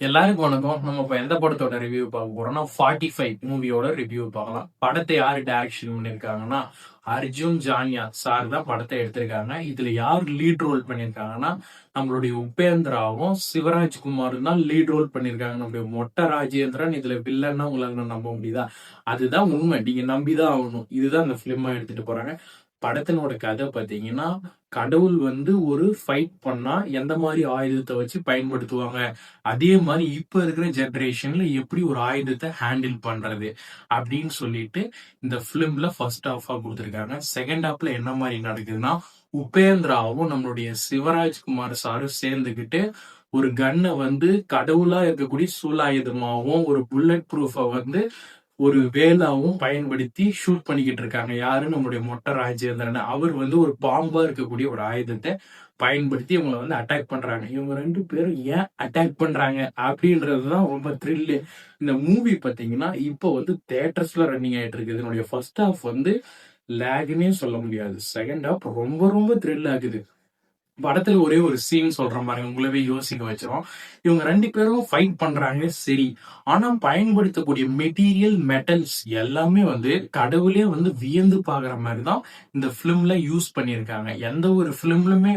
எல்லாருக்கும் வணக்கம். நம்ம இப்ப எந்த படத்தோட ரிவ்யூ பார்க்க போறோம்னா 45 மூவியோட ரிவ்யூ பார்க்கலாம். படத்தை யாரு டைரக்ஷன் பண்ணிருக்காங்கன்னா அர்ஜுன் ஜான்யா சார் தான் படத்தை எடுத்திருக்காங்க. இதுல யார் லீட் ரோல் பண்ணிருக்காங்கன்னா நம்மளுடைய உபேந்திராவும் சிவராஜ்குமாரும் தான் லீட் ரோல் பண்ணிருக்காங்க. நம்மளுடைய மொட்டை ராஜேந்திரன் இதுல வில்லன்னா உங்களால நம்ப முடியுதா? அதுதான் உண்மை. நீங்க நம்பிதான் ஆகணும். இதுதான் அந்த பிலிமா எடுத்துட்டு போறாங்க. படத்தினோட கதை பாத்தீங்கன்னா, கடவுள் ஒரு ஃபைட் பண்ணா எந்த மாதிரி ஆயுதத்தை வச்சு பயன்படுத்துவாங்க, அதே மாதிரி இப்ப இருக்கிற ஜெனரேஷன்ல எப்படி ஒரு ஆயுதத்தை ஹேண்டில் பண்றது அப்படின்னு சொல்லிட்டு இந்த பிலிம்ல ஃபர்ஸ்ட் ஹாஃபா கொடுத்திருக்காங்க. செகண்ட் ஹாஃப்ல என்ன மாதிரி நடக்குதுன்னா, உபேந்திராவும் நம்மளுடைய சிவராஜ்குமார் சாரும் சேர்ந்துகிட்டு ஒரு கன்னை கடவுளா இருக்கக்கூடிய சூலாயுதமாகவும் ஒரு புல்லட் ப்ரூஃப ஒரு வேலாவும் பயன்படுத்தி ஷூட் பண்ணிக்கிட்டு இருக்காங்க. யாரு? நம்மளுடைய மொட்டை ராஜேந்திரன். அவர் ஒரு பாம்பா இருக்கக்கூடிய ஒரு ஆயுதத்தை பயன்படுத்தி இவங்களை அட்டாக் பண்றாங்க. இவங்க ரெண்டு பேரும் ஏன் அட்டாக் பண்றாங்க அப்படின்றதுதான் ரொம்ப த்ரில்லு. இந்த மூவி பாத்தீங்கன்னா இப்போ தியேட்டர்ஸ்ல ரன்னிங் ஆயிட்டு இருக்குது. இதனுடைய ஃபர்ஸ்ட் ஹாஃப் லேக்னே சொல்ல முடியாது. செகண்ட் ஹாஃப் ரொம்ப ரொம்ப த்ரில் ஆகுது. படத்துல ஒரே ஒரு சீன் சொல்ற மாதிரி உங்களவே யோசிக்க வச்சிரும். இவங்க ரெண்டு பேரும் ஃபைட் பண்றாங்க சரி, ஆனா பயன்படுத்தக்கூடிய மெட்டீரியல் மெட்டல்ஸ் எல்லாமே கடவுளே வியந்து பாக்குற மாதிரி தான் இந்த பிலிம்ல யூஸ் பண்ணியிருக்காங்க. எந்த ஒரு பிலிம்லுமே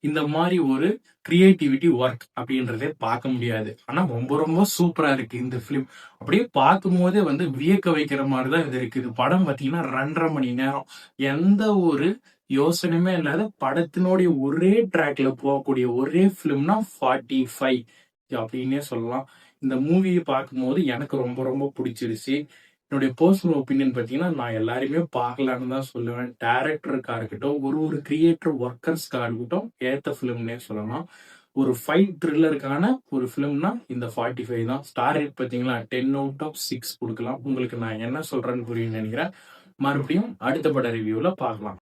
இந்த மாதிரி ஒரு கிரியேட்டிவிட்டி ஒர்க் அப்படின்றதே பார்க்க முடியாது. ஆனா ரொம்ப ரொம்ப சூப்பரா இருக்கு இந்த பிலிம். அப்படியே பார்க்கும் போதே வியக்க வைக்கிற மாதிரிதான் இது இருக்குது. படம் பாத்தீங்கன்னா 2.5 மணி நேரம். எந்த ஒரு யோசனையுமே இல்லாத படத்தினுடைய ஒரே ட்ராக்ல போகக்கூடிய ஒரே பிலிம்னா 45 அப்படின்னே சொல்லலாம். இந்த மூவியை பார்க்கும்போது எனக்கு ரொம்ப ரொம்ப பிடிச்சிருச்சு. என்னுடைய பர்சனல் ஒப்பீனியன் பார்த்தீங்கன்னா, நான் எல்லாருமே பார்க்கலான்னு தான் சொல்லுவேன். டைரக்டருக்கா இருக்கட்டும், ஒரு கிரியேட்டர் ஒர்க்கர்ஸ்க்கா இருக்கட்டும், ஏத்த பிலிம்னே சொல்லலாம். ஒரு ஃபைட் த்ரில்லருக்கான ஒரு பிலிம்னா இந்த 45 தான். ஸ்டார் ரேட் பார்த்தீங்களா, 10/6 கொடுக்கலாம். உங்களுக்கு நான் என்ன சொல்றேன்னு புரியும்னு நினைக்கிறேன். மறுபடியும் அடுத்த பட ரிவ்யூல பார்க்கலாம்.